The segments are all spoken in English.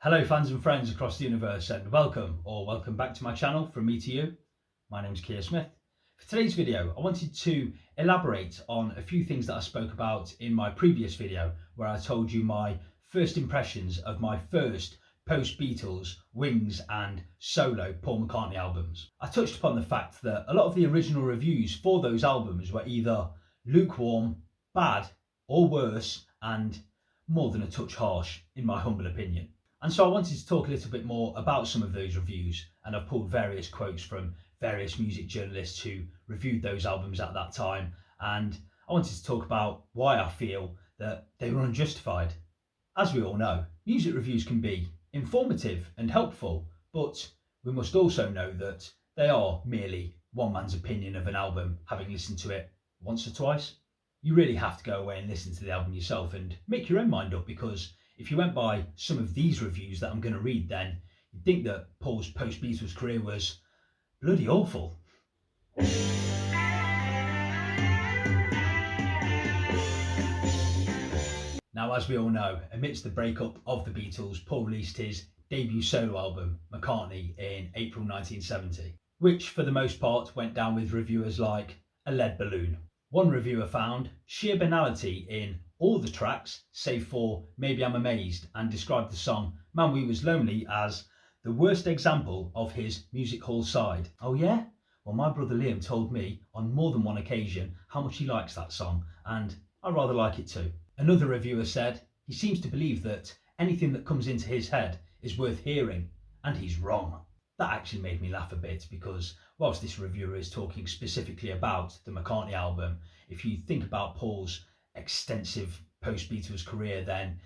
Hello fans and friends across the universe, and welcome back to my channel from me to you. My name's Keir Smith. For today's video I wanted to elaborate on a few things that I spoke about in my previous video where I told you my first impressions of my first post-Beatles, Wings and solo Paul McCartney albums. I touched upon the fact that a lot of the original reviews for those albums were either lukewarm, bad or worse, and more than a touch harsh in my humble opinion. And so I wanted to talk a little bit more about some of those reviews, and I've pulled various quotes from various music journalists who reviewed those albums at that time, and I wanted to talk about why I feel that they were unjustified. As we all know, music reviews can be informative and helpful, but we must also know that they are merely one man's opinion of an album, having listened to it once or twice. You really have to go away and listen to the album yourself and make your own mind up, because if you went by some of these reviews that I'm going to read, then you'd think that Paul's post-Beatles career was bloody awful. Now, as we all know, amidst the breakup of the Beatles, Paul released his debut solo album, McCartney, in April 1970, which for the most part went down with reviewers like a lead balloon. One reviewer found sheer banality in all the tracks, save for Maybe I'm Amazed, and described the song Man We Was Lonely as the worst example of his music hall side. Oh yeah? Well, my brother Liam told me on more than one occasion how much he likes that song, and I rather like it too. Another reviewer said he seems to believe that anything that comes into his head is worth hearing, and he's wrong. That actually made me laugh a bit, because whilst this reviewer is talking specifically about the McCartney album, if you think about Paul's extensive post-Beatles career, then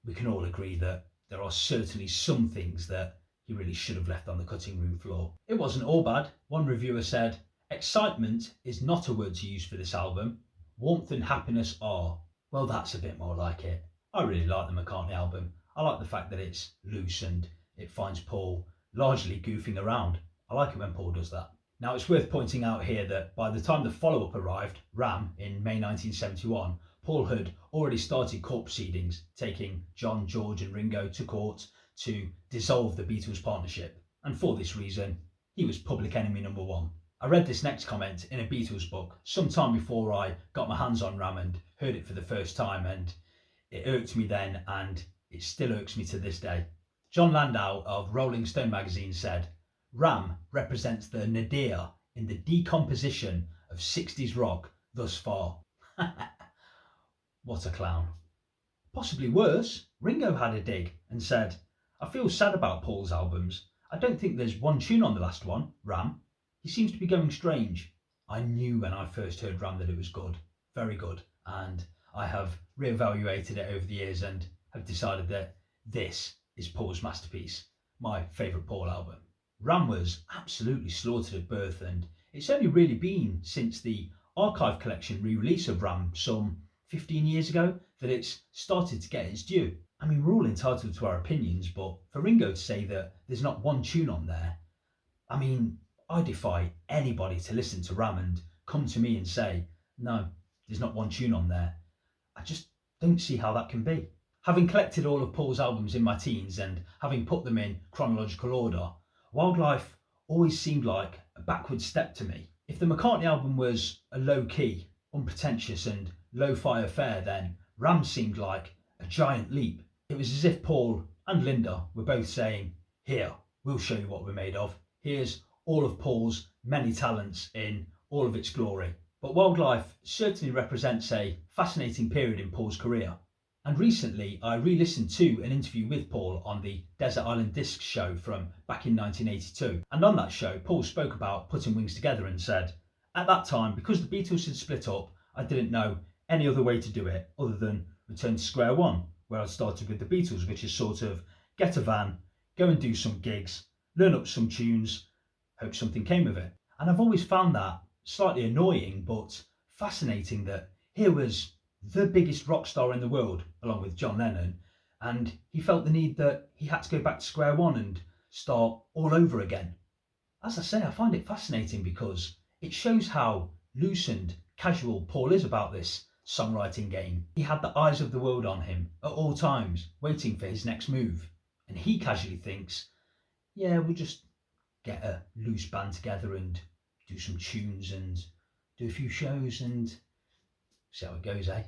we can all agree that there are certainly some things that he really should have left on the cutting room floor. It wasn't all bad. One reviewer said, excitement is not a word to use for this album. Warmth and happiness are. Well, that's a bit more like it. I really like the McCartney album. I like the fact that it's loose and it finds Paul largely goofing around. I like it when Paul does that. Now, it's worth pointing out here that by the time the follow-up arrived, Ram, in May 1971, Paul had already started court proceedings, taking John, George and Ringo to court to dissolve the Beatles partnership. And for this reason, he was public enemy number one. I read this next comment in a Beatles book sometime before I got my hands on Ram and heard it for the first time, and it irked me then, and it still irks me to this day. John Landau of Rolling Stone magazine said, Ram represents the nadir in the decomposition of 60s rock thus far. What a clown. Possibly worse, Ringo had a dig and said, I feel sad about Paul's albums. I don't think there's one tune on the last one, Ram. He seems to be going strange. I knew when I first heard Ram that it was good, very good, and I have reevaluated it over the years and have decided that this is Paul's masterpiece, my favourite Paul album. Ram was absolutely slaughtered at birth, and it's only really been since the archive collection re-release of Ram some 15 years ago that it's started to get its due. I mean, we're all entitled to our opinions, but for Ringo to say that there's not one tune on there, I mean, I defy anybody to listen to Ram and come to me and say, no, there's not one tune on there. I just don't see how that can be. Having collected all of Paul's albums in my teens and having put them in chronological order, Wildlife always seemed like a backward step to me. If the McCartney album was a low-key, unpretentious and lo-fi affair, then Ram seemed like a giant leap. It was as if Paul and Linda were both saying, here, we'll show you what we're made of. Here's all of Paul's many talents in all of its glory. But Wildlife certainly represents a fascinating period in Paul's career. And recently I re-listened to an interview with Paul on the Desert Island Discs show from back in 1982. And on that show, Paul spoke about putting Wings together and said, at that time, because the Beatles had split up, I didn't know any other way to do it other than return to square one, where I started with the Beatles, which is sort of get a van, go and do some gigs, learn up some tunes, hope something came of it. And I've always found that slightly annoying, but fascinating that here was the biggest rock star in the world, along with John Lennon, and he felt the need that he had to go back to square one and start all over again. As I say, I find it fascinating because it shows how loose and casual Paul is about this songwriting game. He had the eyes of the world on him at all times, waiting for his next move. And he casually thinks, yeah, we'll just get a loose band together and do some tunes and do a few shows and see how it goes, eh?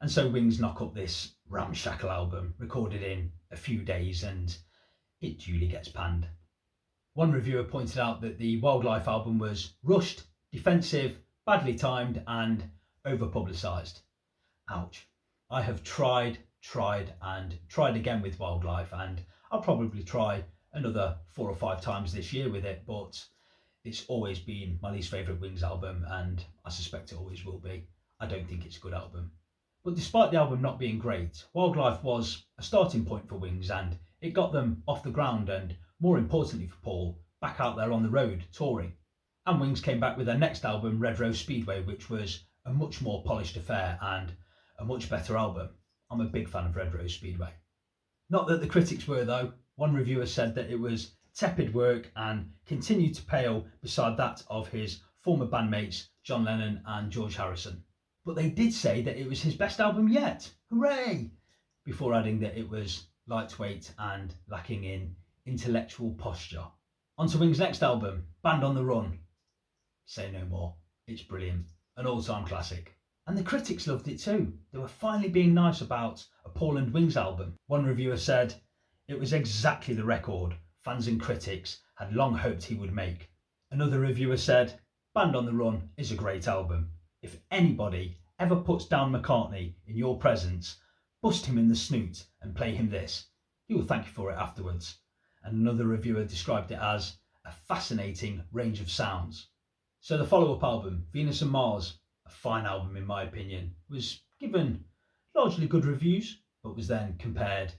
And so Wings knock up this ramshackle album, recorded in a few days, and it duly gets panned. One reviewer pointed out that the Wildlife album was rushed, defensive, badly timed, and over publicised. Ouch. I have tried and tried again with Wildlife, and I'll probably try another 4 or 5 times this year with it, but it's always been my least favourite Wings album, and I suspect it always will be. I don't think it's a good album. But despite the album not being great, Wildlife was a starting point for Wings, and it got them off the ground and, more importantly for Paul, back out there on the road touring. And Wings came back with their next album, Red Rose Speedway, which was a much more polished affair and a much better album. I'm a big fan of Red Rose Speedway. Not that the critics were though. One reviewer said that it was tepid work and continued to pale beside that of his former bandmates John Lennon and George Harrison. But they did say that it was his best album yet. Hooray! Before adding that it was lightweight and lacking in intellectual posture. On to Wings' next album, Band on the Run. Say no more. It's brilliant. An all-time classic. And the critics loved it too. They were finally being nice about a Paul and Wings album. One reviewer said, it was exactly the record fans and critics had long hoped he would make. Another reviewer said, Band on the Run is a great album. If anybody ever puts down McCartney in your presence, bust him in the snoot and play him this. He will thank you for it afterwards. And another reviewer described it as a fascinating range of sounds. So the follow-up album, Venus and Mars, a fine album in my opinion, was given largely good reviews, but was then compared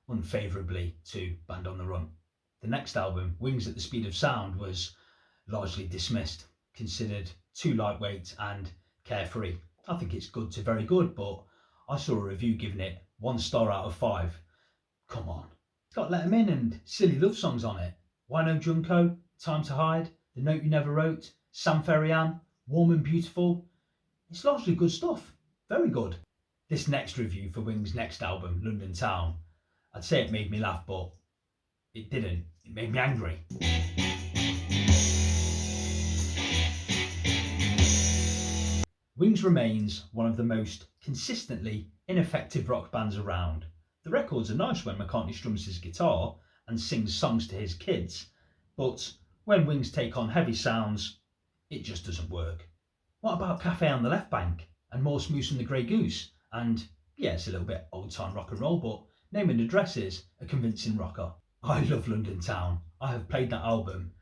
unfavourably to Band on the Run. The next album, Wings at the Speed of Sound, was largely dismissed, considered too lightweight and carefree. I think it's good to very good, but I saw a review giving it 1 star out of 5. Come on. It's got Let 'Em In and silly love songs on it. Why No Junko, Time to Hide, The Note You Never Wrote, Sam Ferrian, Warm and Beautiful. It's largely good stuff. Very good. This next review for Wings' next album, London Town, I'd say it made me laugh, but it didn't. It made me angry. Wings remains one of the most consistently ineffective rock bands around. The records are nice when McCartney strums his guitar and sings songs to his kids, but when Wings take on heavy sounds, it just doesn't work. What about Cafe on the Left Bank and More Smooth and the Grey Goose? And yeah, it's a little bit old-time rock and roll, but Name and Address is a convincing rocker. I love London Town. I have played that album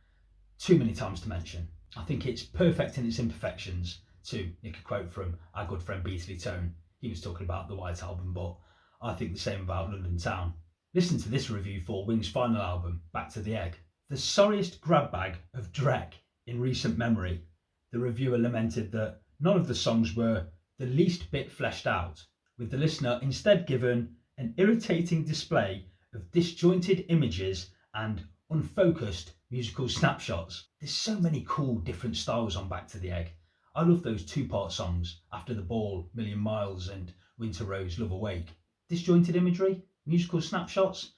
too many times to mention. I think it's perfect in its imperfections. To nick a quote from our good friend Beatles Tone, he was talking about the White Album, but I think the same about London Town. Listen to this review for Wings' final album, Back to the Egg. The sorriest grab bag of dreck in recent memory. The reviewer lamented that none of the songs were the least bit fleshed out, with the listener instead given an irritating display of disjointed images and unfocused musical snapshots. There's so many cool different styles on Back to the Egg. I love those 2-part songs, After the Ball, Million Miles and Winter Rose, Love Awake. Disjointed imagery, musical snapshots,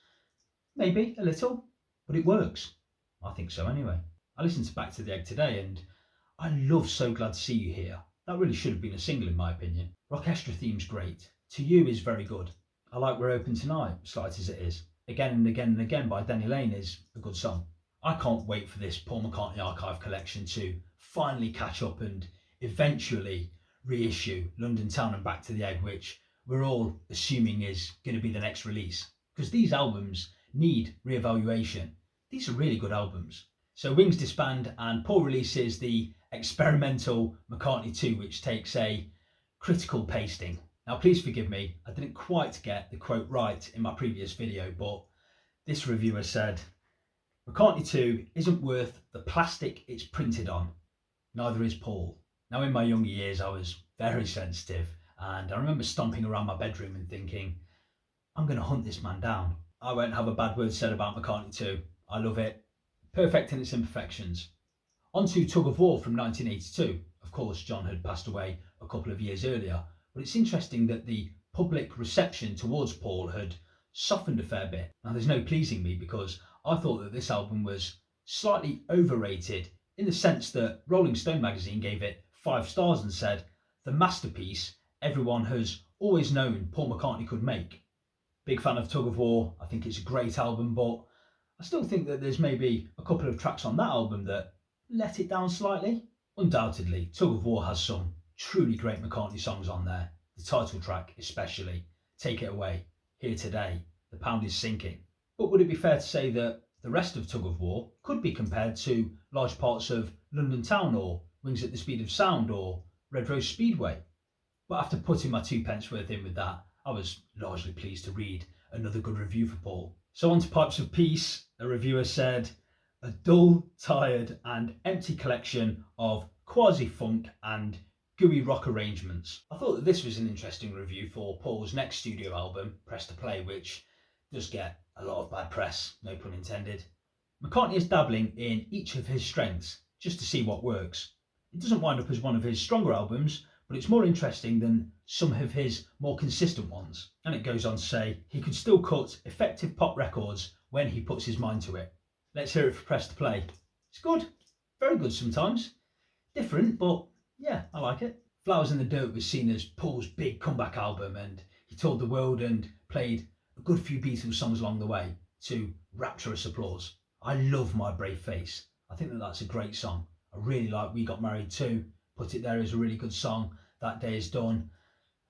maybe a little, but it works. I think so anyway. I listened to Back to the Egg today and I love So Glad to See You Here. That really should have been a single in my opinion. Rockestra theme's great. To You is very good. I like We're Open Tonight, slight as it is. Again and Again and Again by Danny Lane is a good song. I can't wait for this Paul McCartney archive collection to finally catch up and eventually reissue London Town and Back to the Egg, which we're all assuming is going to be the next release, because these albums need re-evaluation. These are really good albums. So Wings disband and Paul releases the experimental McCartney 2, which takes a critical pasting. Now please forgive me, I didn't quite get the quote right in my previous video, but this reviewer said, McCartney 2 isn't worth the plastic it's printed on. Neither is Paul. Now in my younger years I was very sensitive, and I remember stomping around my bedroom and thinking, I'm going to hunt this man down. I won't have a bad word said about McCartney 2. I love it. Perfect in its imperfections. On to Tug of War from 1982. Of course, John had passed away a couple of years earlier, but it's interesting that the public reception towards Paul had softened a fair bit. Now there's no pleasing me because I thought that this album was slightly overrated in the sense that Rolling Stone magazine gave it 5 stars and said, the masterpiece everyone has always known Paul McCartney could make. Big fan of Tug of War, I think it's a great album, but I still think that there's maybe a couple of tracks on that album that let it down slightly. Undoubtedly, Tug of War has some truly great McCartney songs on there, the title track especially, Take It Away, Here Today, The Pound Is Sinking. But would it be fair to say that the rest of Tug of War could be compared to large parts of London Town or Wings at the Speed of Sound or Red Rose Speedway? But after putting my 2 pence worth in with that, I was largely pleased to read another good review for Paul. So on to Pipes of Peace. A reviewer said, a dull, tired and empty collection of quasi-funk and gooey rock arrangements. I thought that this was an interesting review for Paul's next studio album, Press to Play, which does get a lot of bad press, no pun intended. McCartney is dabbling in each of his strengths just to see what works. It doesn't wind up as one of his stronger albums, but it's more interesting than some of his more consistent ones. And it goes on to say, he could still cut effective pop records when he puts his mind to it. Let's hear it for Press to Play. It's good, very good sometimes. Different, but yeah, I like it. Flowers in the Dirt was seen as Paul's big comeback album, and he toured the world and played a good few Beatles songs along the way to rapturous applause. I love My Brave Face. I think that that's a great song. I really like We Got Married Too. Put It There is a really good song. That Day Is Done.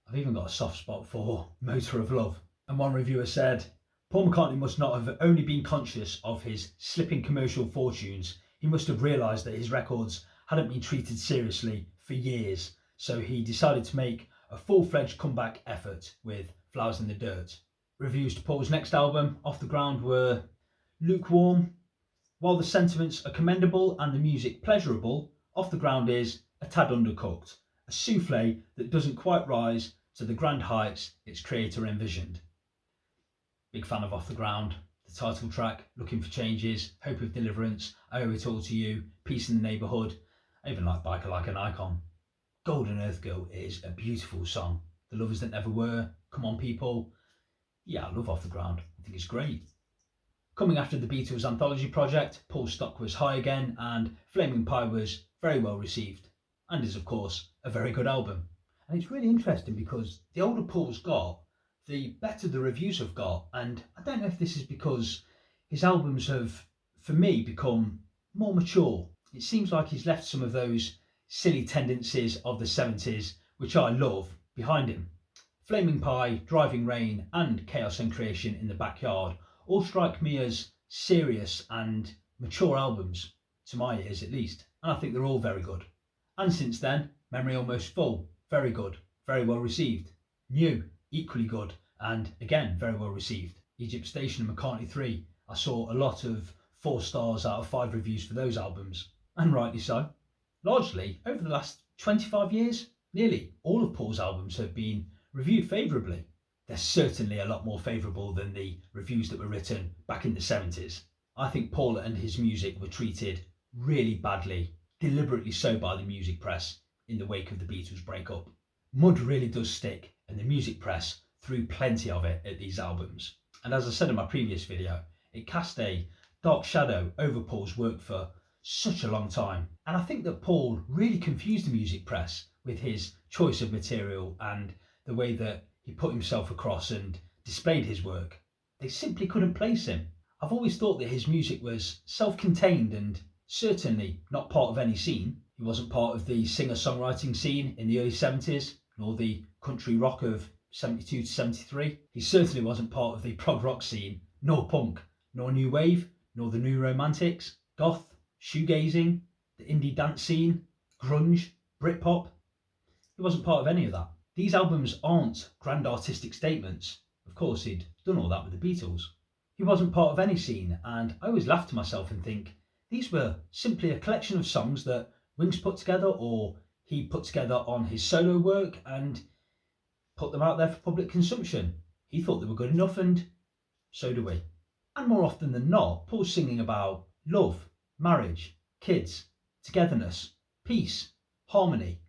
I've even got a soft spot for Motor of Love. And one reviewer said, Paul McCartney must not have only been conscious of his slipping commercial fortunes, he must have realised that his records hadn't been treated seriously for years, so he decided to make a full-fledged comeback effort with Flowers in the Dirt. Reviews to Paul's next album, Off the Ground, were lukewarm. While the sentiments are commendable and the music pleasurable, Off the Ground is a tad undercooked, a souffle that doesn't quite rise to the grand heights its creator envisioned. Big fan of Off the Ground, the title track, Looking for Changes, Hope of Deliverance, I Owe It All to You, Peace in the Neighbourhood. I even like Biker Like an Icon. Golden Earth Girl is a beautiful song. The Lovers That Never Were, Come On People. Yeah, I love Off the Ground. I think it's great. Coming after the Beatles anthology project, Paul's stock was high again and Flaming Pie was very well received and is of course a very good album. And it's really interesting because the older Paul's got, the better the reviews have got, and I don't know if this is because his albums have, for me, become more mature. It seems like he's left some of those silly tendencies of the 70s, which I love, behind him. Flaming Pie, Driving Rain and Chaos and Creation in the Backyard all strike me as serious and mature albums, to my ears at least, and I think they're all very good. And since then, Memory Almost Full, very good, very well received. New, equally good, and again very well received. Egypt Station and McCartney 3, I saw a lot of 4 stars out of 5 reviews for those albums, and rightly so. Largely, over the last 25 years, nearly all of Paul's albums have been reviewed favourably. They're certainly a lot more favourable than the reviews that were written back in the 70s. I think Paul and his music were treated really badly, deliberately so by the music press in the wake of the Beatles breakup. Mud really does stick, and the music press threw plenty of it at these albums. And as I said in my previous video, it cast a dark shadow over Paul's work for such a long time. And I think that Paul really confused the music press with his choice of material and the way that he put himself across and displayed his work. They simply couldn't place him. I've always thought that his music was self-contained and certainly not part of any scene. He wasn't part of the singer-songwriting scene in the early 70s, nor the country rock of 72 to 73. He certainly wasn't part of the prog rock scene, nor punk, nor new wave, nor the new romantics, goth, shoegazing, the indie dance scene, grunge, Britpop. He wasn't part of any of that. These albums aren't grand artistic statements. Of course, he'd done all that with the Beatles. He wasn't part of any scene, and I always laugh to myself and think these were simply a collection of songs that Wings put together or he put together on his solo work and put them out there for public consumption. He thought they were good enough, and so do we. And more often than not, Paul's singing about love, marriage, kids, togetherness, peace, harmony,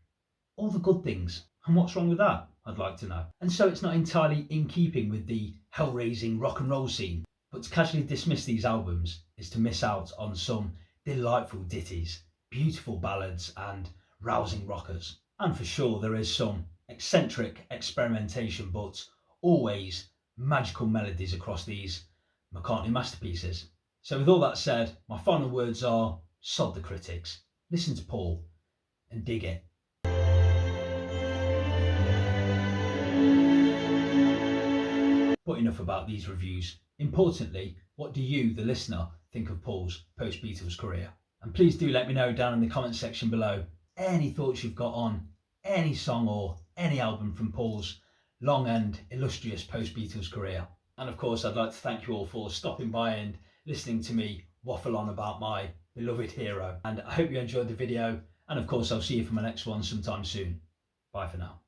all the good things. And what's wrong with that? I'd like to know. And so it's not entirely in keeping with the hell-raising rock and roll scene. But to casually dismiss these albums is to miss out on some delightful ditties, beautiful ballads and rousing rockers. And for sure there is some eccentric experimentation, but always magical melodies across these McCartney masterpieces. So with all that said, my final words are sod the critics, listen to Paul and dig it. But enough about these reviews. Importantly, what do you, the listener, think of Paul's post-Beatles career? And please do let me know down in the comment section below any thoughts you've got on any song or any album from Paul's long and illustrious post-Beatles career. And of course, I'd like to thank you all for stopping by and listening to me waffle on about my beloved hero. And I hope you enjoyed the video. And of course, I'll see you for my next one sometime soon. Bye for now.